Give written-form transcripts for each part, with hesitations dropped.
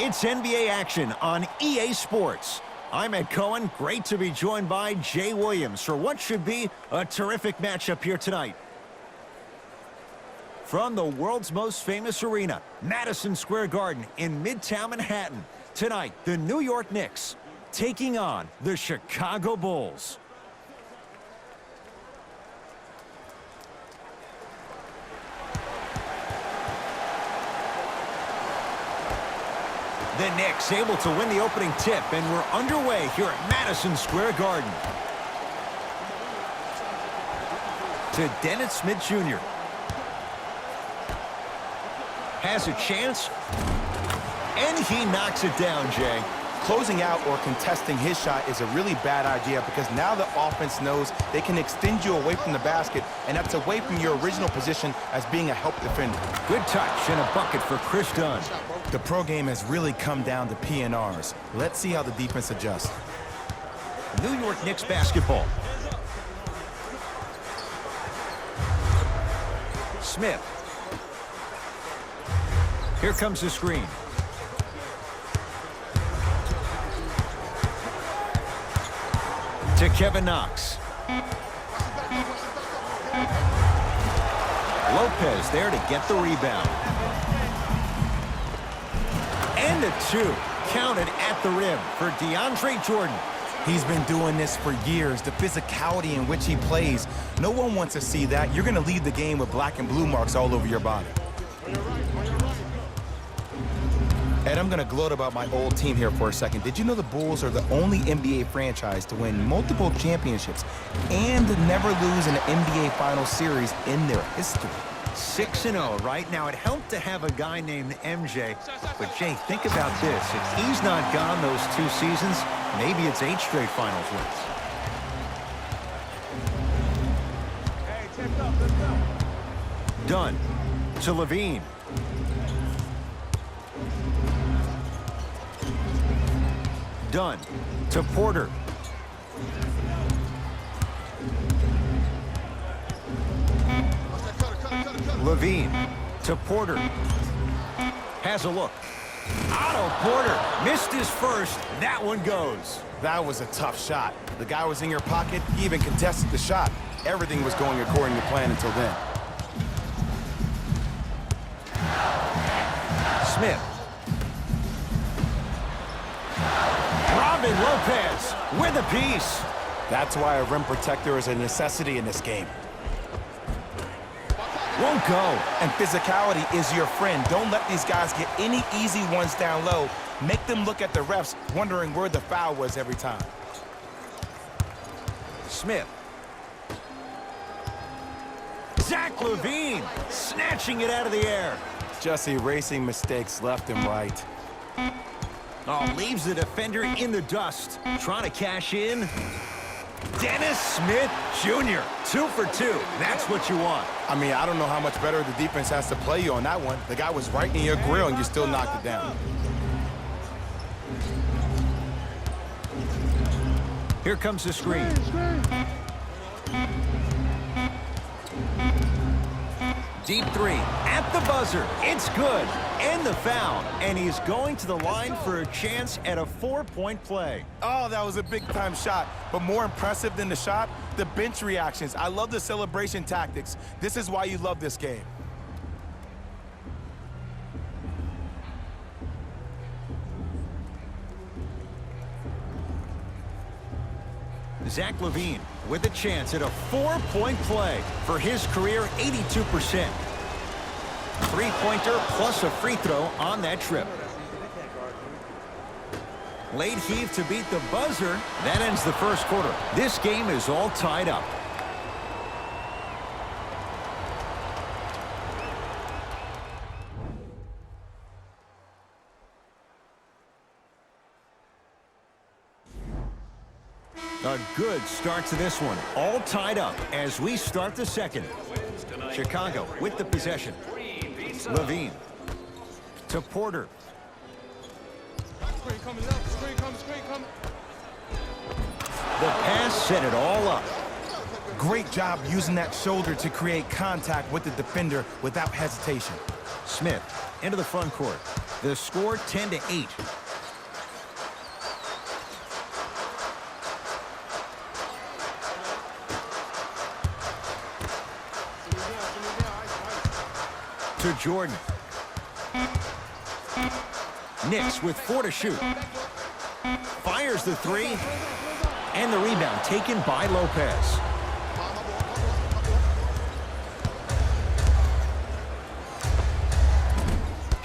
It's NBA action on EA Sports. I'm Ed Cohen. Great to be joined by Jay Williams for what should be a terrific matchup here tonight. From the world's most famous arena, Madison Square Garden in Midtown Manhattan, tonight the New York Knicks taking on the Chicago Bulls. The Knicks able to win the opening tip, and we're underway here at Madison Square Garden. To Dennis Smith Jr. Has a chance, and he knocks it down, Jay. Closing out or contesting his shot is a really bad idea because now the offense knows they can extend you away from the basket, and that's away from your original position as being a help defender. Good touch and a bucket for Chris Dunn. The pro game has really come down to P&Rs. Let's see how the defense adjusts. New York Knicks basketball. Smith. Here comes the screen. To Kevin Knox. Lopez there to get the rebound. And a two. Counted at the rim for DeAndre Jordan. He's been doing this for years. The physicality in which he plays, no one wants to see that. You're going to lead the game with black and blue marks all over your body. Ed, I'm going to gloat about my old team here for a second. Did you know the Bulls are the only NBA franchise to win multiple championships and never lose an NBA Finals series in their history? 6-0 right now. It helped to have a guy named MJ, but Jay, think about this. If he's not gone those 2 seasons, maybe it's 8 straight finals wins. Dunn to Levine. Dunn to Porter. Levine to Porter. Has a look. Otto Porter missed his first. That one goes. That was a tough shot. The guy was in your pocket. He even contested the shot. Everything was going according to plan until then. Smith. Robin Lopez with a piece. That's why a rim protector is a necessity in this game. Won't go. And physicality is your friend. Don't let these guys get any easy ones down low. Make them look at the refs, wondering where the foul was every time. Smith. Zach LaVine snatching it out of the air. Just erasing mistakes left and right. Oh, leaves the defender in the dust. Trying to cash in. Dennis Smith Jr. 2 for 2. That's what you want. I mean, I don't know how much better the defense has to play you on that one. The guy was right in your grill and you still knocked it down. Here comes the screen. Deep 3 at the buzzer. It's good. And the foul. And he's going to the line for a chance at a 4-point play. Oh, that was a big-time shot. But more impressive than the shot, the bench reactions. I love the celebration tactics. This is why you love this game. Zach LaVine with a chance at a 4-point play for his career 82%. 3-pointer plus a free throw on that trip. Late heave to beat the buzzer. That ends the first quarter. This game is all tied up. A good start to this one. All tied up as we start the second. Chicago with the possession. Levine to Porter. The pass set it all up. Great job using that shoulder to create contact with the defender without hesitation. Smith into the front court. The score 10-8. To Jordan. Knicks with 4 to shoot. Fires the 3. And the rebound taken by Lopez.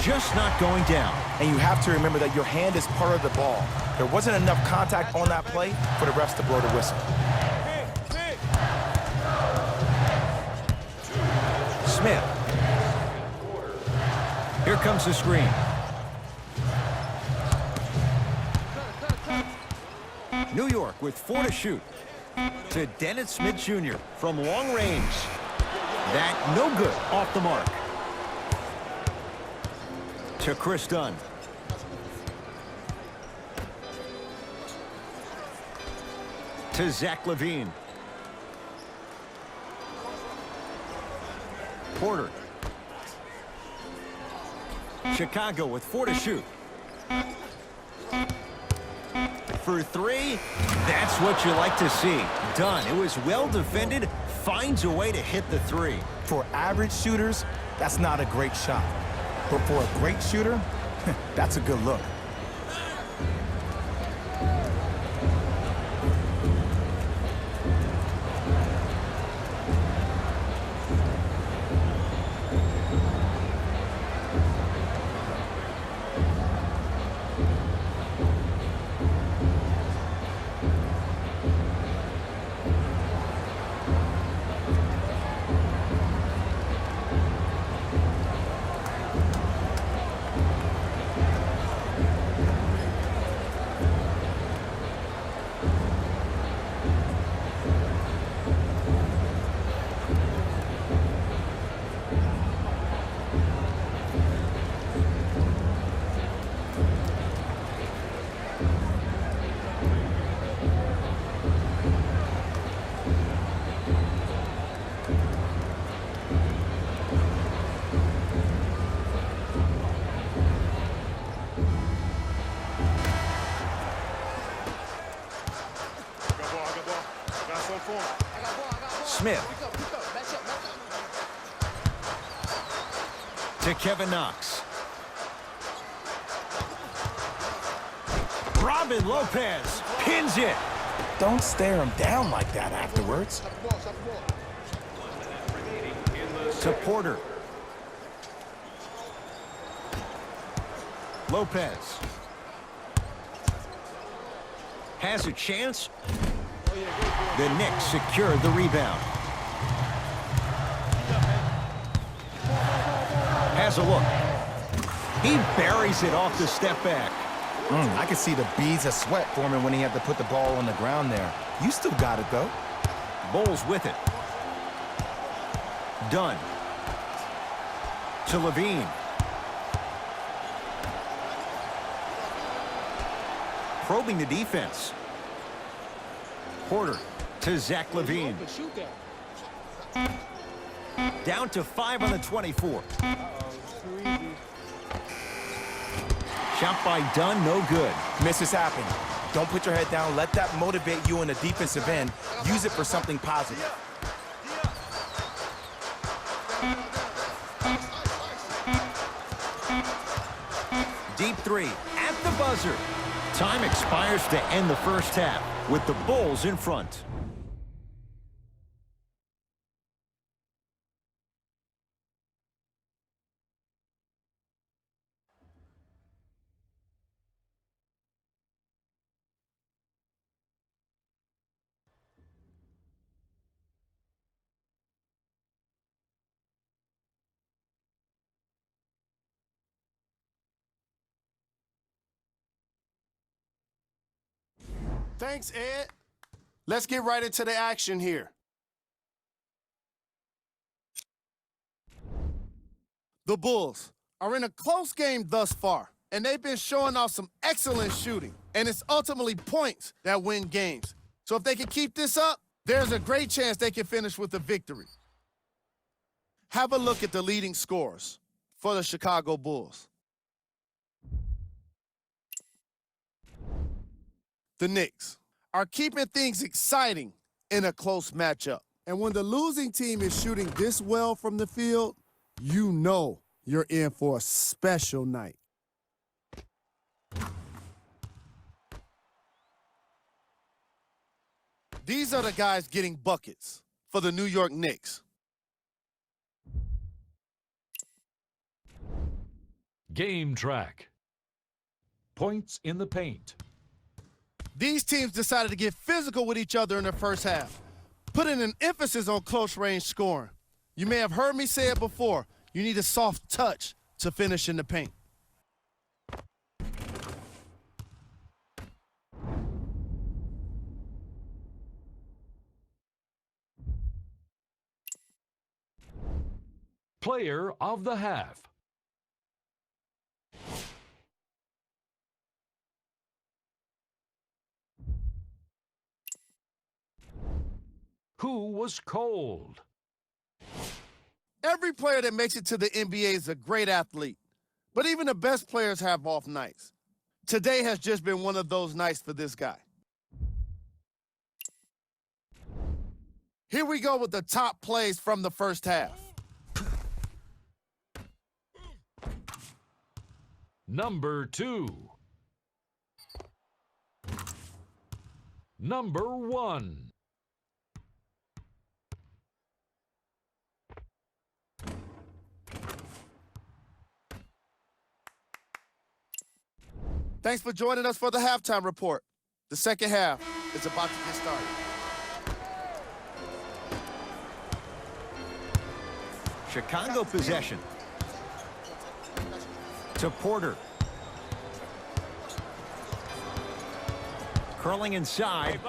Just not going down. And you have to remember that your hand is part of the ball. There wasn't enough contact on that play for the refs to blow the whistle. Smith. Here comes the screen. New York with 4 to shoot. To Dennis Smith Jr. from long range. That no good, off the mark. To Chris Dunn. To Zach LaVine. Porter. Chicago with 4 to shoot. For 3, that's what you like to see. Dunn, it was well defended, finds a way to hit the 3. For average shooters, that's not a great shot. But for a great shooter, that's a good look. Smith. To Kevin Knox. Robin Lopez pins it. Don't stare him down like that afterwards. To Porter. Lopez. Has a chance. The Knicks secure the rebound. Has a look. He buries it off the step back. I could see the beads of sweat forming when he had to put the ball on the ground there. You still got it, though. Bulls with it. Dunn. To LaVine. Probing the defense. Porter to Zach LaVine. Down to 5 on the 24. Shot by Dunn, no good. Misses happen. Don't put your head down. Let that motivate you in the defensive end. Use it for something positive. Deep 3 at the buzzer. Time expires to end the first half with the Bulls in front. Thanks, Ed. Let's get right into the action here. The Bulls are in a close game thus far, and they've been showing off some excellent shooting, and it's ultimately points that win games. So if they can keep this up, there's a great chance they can finish with a victory. Have a look at the leading scorers for the Chicago Bulls. the Knicks, are keeping things exciting in a close matchup. And when the losing team is shooting this well from the field, you know you're in for a special night. These are the guys getting buckets for the New York Knicks. Game track. Points in the paint. These teams decided to get physical with each other in the first half, putting an emphasis on close-range scoring. You may have heard me say it before. You need a soft touch to finish in the paint. Player of the half. Who was cold? Every player that makes it to the NBA is a great athlete, but even the best players have off nights. Today has just been one of those nights for this guy. Here we go with the top plays from the first half. Number 2. Number 1. Thanks for joining us for the halftime report. The second half is about to get started. Chicago possession. To Porter. Curling inside.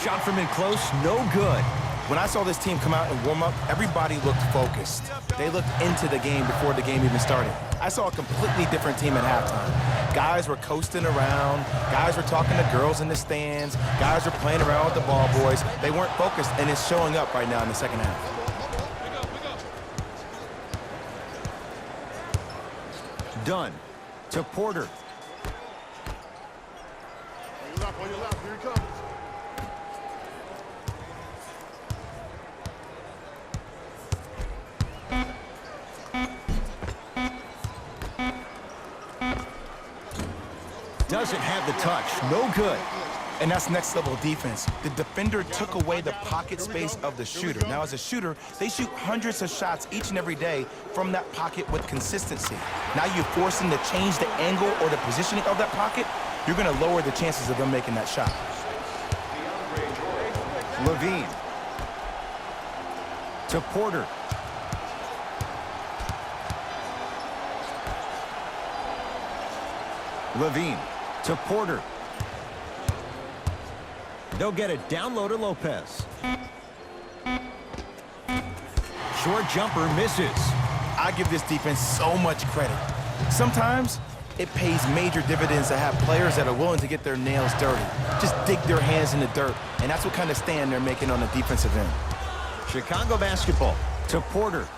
Shot from in close, no good. When I saw this team come out and warm up, everybody looked focused. They looked into the game before the game even started. I saw a completely different team at halftime. Guys were coasting around. Guys were talking to girls in the stands. Guys were playing around with the ball boys. They weren't focused, and it's showing up right now in the second half. Dunn to Porter. On your left, here he comes. Doesn't have the touch, no good. And that's next level defense. The defender took away the pocket space of the shooter. Now, as a shooter, they shoot hundreds of shots each and every day from that pocket with consistency. Now you force them to change the angle or the positioning of that pocket, you're going to lower the chances of them making that shot. Levine to Porter. Levine to Porter. They'll get it down low to Lopez. Short jumper misses. I give this defense so much credit. Sometimes it pays major dividends to have players that are willing to get their nails dirty, just dig their hands in the dirt, and that's what kind of stand they're making on the defensive end. Chicago basketball to Porter.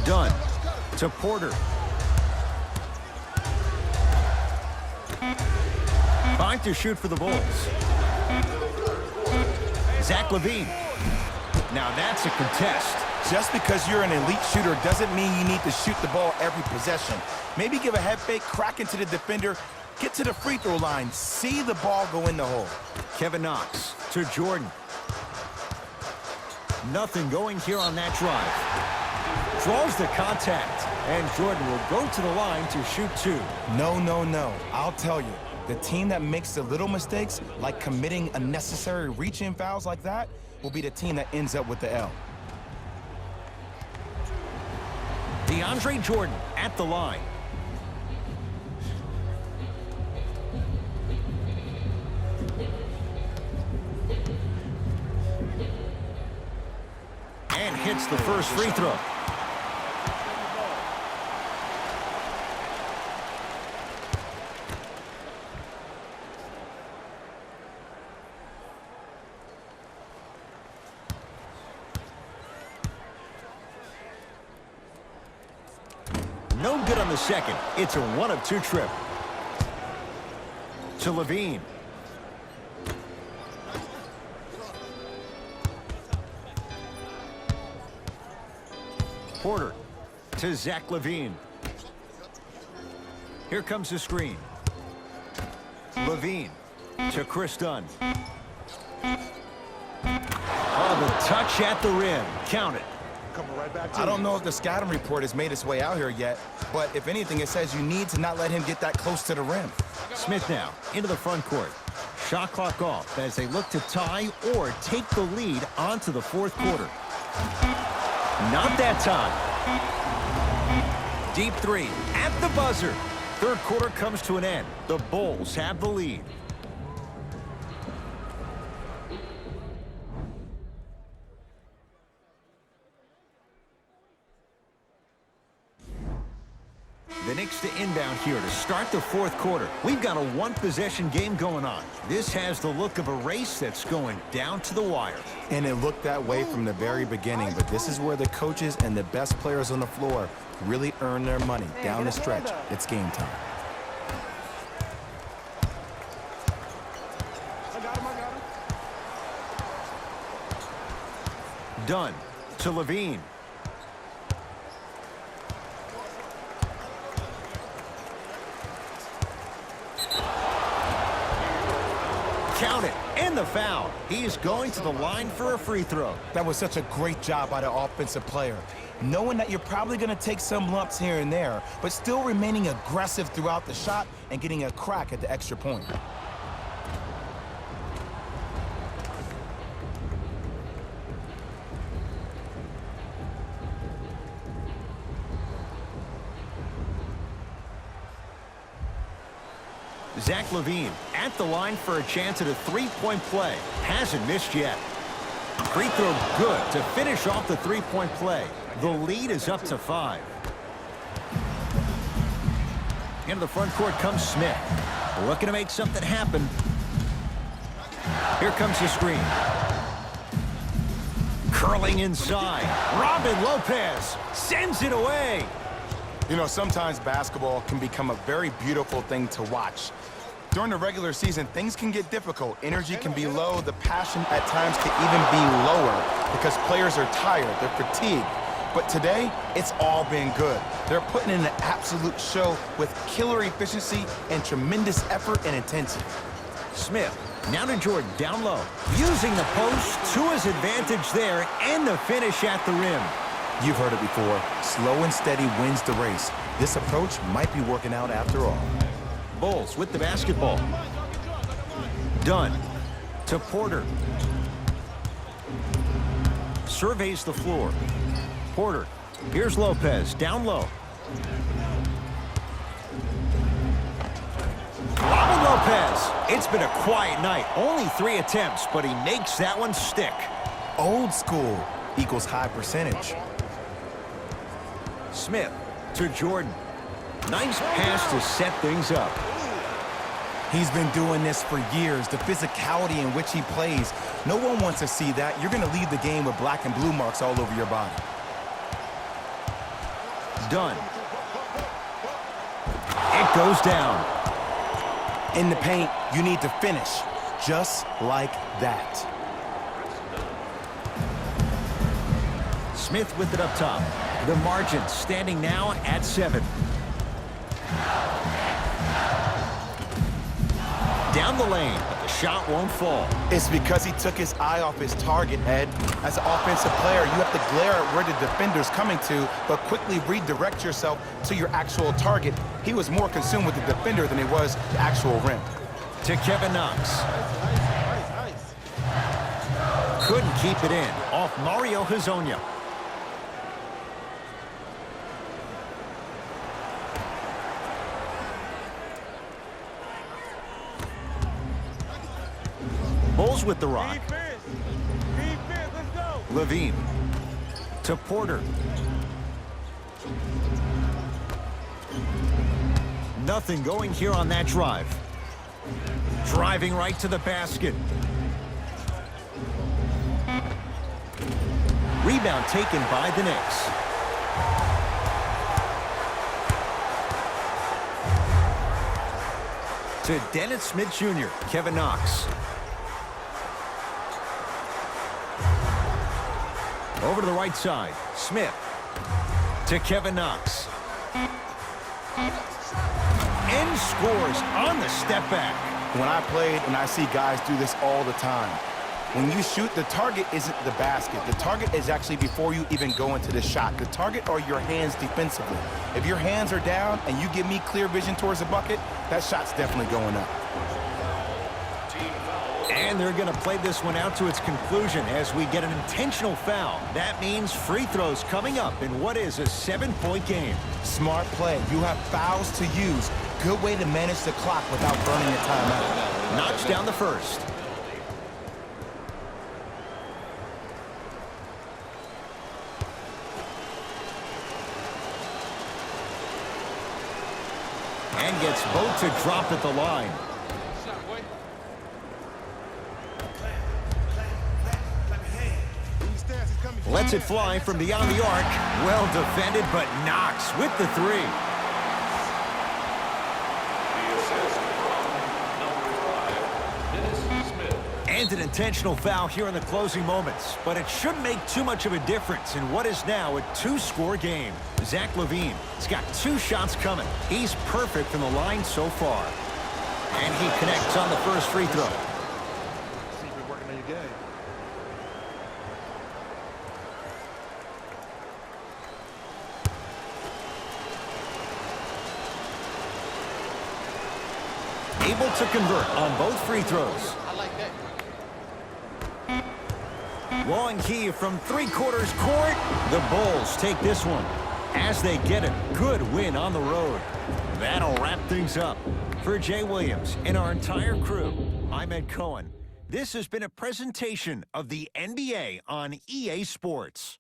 Dunn to Porter. Fine to shoot for the Bulls. Zach LaVine. Now that's a contest. Just because you're an elite shooter doesn't mean you need to shoot the ball every possession. Maybe give a head fake, crack into the defender, get to the free throw line, see the ball go in the hole. Kevin Knox to Jordan. Nothing going here on that drive. Draws the contact, and Jordan will go to the line to shoot two. No, no, no. I'll tell you, the team that makes the little mistakes, like committing unnecessary reach-in fouls like that, will be the team that ends up with the L. DeAndre Jordan at the line. And hits the first free throw. good on the second. It's a 1 of 2 trip. To Levine. Porter to Zach Levine. Here comes the screen. Levine to Chris Dunn. Oh, the touch at the rim. Count it. I don't know if the scouting report has made its way out here yet, but if anything, it says you need to not let him get that close to the rim. Smith now into the front court. Shot clock off as they look to tie or take the lead onto the fourth quarter. Not that time. Deep three at the buzzer. Third quarter comes to an end. The Bulls have the lead. The Knicks to inbound here to start the fourth quarter. We've got a one-possession game going on. This has the look of a race that's going down to the wire. And it looked that way from the very beginning, but this is where the coaches and the best players on the floor really earn their money. Down the stretch, it's game time. Dunn to Levine. Count it, and the foul. He's going to the line for a free throw. That was such a great job by the offensive player. Knowing that you're probably going to take some lumps here and there, but still remaining aggressive throughout the shot and getting a crack at the extra point. Zach Levine at the line for a chance at a three-point play. Hasn't missed yet. Free throw good to finish off the three-point play. The lead is up to 5. Into the front court comes Smith. Looking to make something happen. Here comes the screen. Curling inside. Robin Lopez sends it away. You know, sometimes basketball can become a very beautiful thing to watch. During the regular season, things can get difficult. Energy can be low. The passion at times can even be lower because players are tired. They're fatigued. But today, it's all been good. They're putting in an absolute show with killer efficiency and tremendous effort and intensity. Smith, now to Jordan, down low. Using the post to his advantage there, and the finish at the rim. You've heard it before. Slow and steady wins the race. This approach might be working out after all. Bulls with the basketball. Dunn to Porter. Surveys the floor. Porter. Here's Lopez, down low. Robin Lopez. It's been a quiet night. Only 3 attempts, but he makes that one stick. Old school equals high percentage. Smith to Jordan. Nice pass to set things up. He's been doing this for years. The physicality in which he plays. No one wants to see that. You're going to leave the game with black and blue marks all over your body. Dunn. It goes down. In the paint, you need to finish. Just like that. Smith with it up top. The margin standing now at 7. Down the lane, but the shot won't fall. It's because he took his eye off his target, Ed. As an offensive player, you have to glare at where the defender's coming to, but quickly redirect yourself to your actual target. He was more consumed with the defender than he was the actual rim. To Kevin Knox. Couldn't keep it in. Off Mario Hezonja. Bulls with the rock. Defense, let's go. Levine to Porter. Nothing going here on that drive. Driving right to the basket. Rebound taken by the Knicks. To Dennis Smith Jr., Kevin Knox. Over to the right side, Smith. To Kevin Knox. And scores on the step back. When I played, and I see guys do this all the time, when you shoot, the target isn't the basket. The target is actually before you even go into the shot. The target are your hands defensively. If your hands are down and you give me clear vision towards the bucket, that shot's definitely going up. And they're going to play this one out to its conclusion as we get an intentional foul. That means free throws coming up in what is a 7-point game. Smart play. You have fouls to use. Good way to manage the clock without burning your timeout. Knocks down the first. And gets both to drop at the line. Lets it fly from beyond the arc. Well defended, but Knox with the three. And an intentional foul here in the closing moments. But it shouldn't make too much of a difference in what is now a 2-score game. Zach LaVine has got 2 shots coming. He's perfect from the line so far. And he connects on the first free throw. Able to convert on both free throws. I like that. Long heave from 3/4 court. The Bulls take this one as they get a good win on the road. That'll wrap things up. For Jay Williams and our entire crew, I'm Ed Cohen. This has been a presentation of the NBA on EA Sports.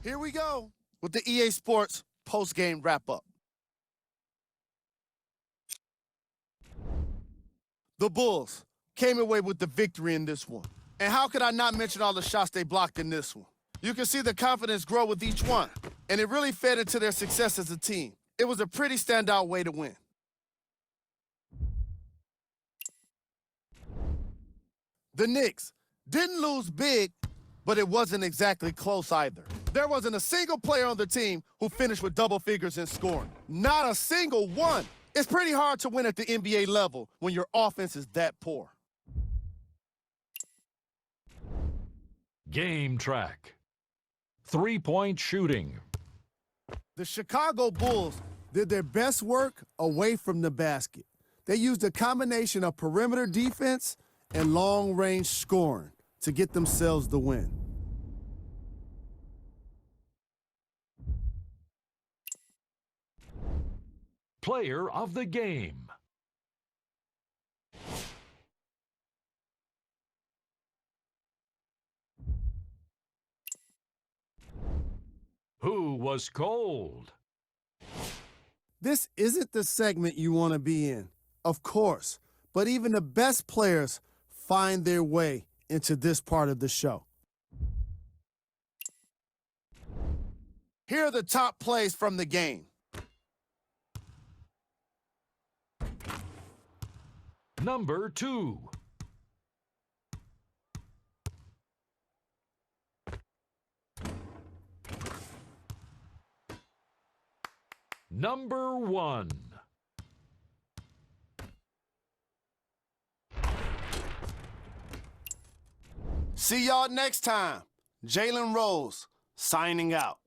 Here we go with the EA Sports post-game wrap-up. The Bulls came away with the victory in this one. And how could I not mention all the shots they blocked in this one? You can see the confidence grow with each one, and it really fed into their success as a team. It was a pretty standout way to win. The Knicks didn't lose big, but it wasn't exactly close either. There wasn't a single player on the team who finished with double figures in scoring. Not a single one. It's pretty hard to win at the NBA level when your offense is that poor. Game track. 3-point shooting. The Chicago Bulls did their best work away from the basket. They used a combination of perimeter defense and long-range scoring to get themselves the win. Player of the game. Who was cold? This isn't the segment you want to be in, of course, but even the best players find their way into this part of the show. Here are the top plays from the game. Number 2. Number 1. See y'all next time. Jalen Rose signing out.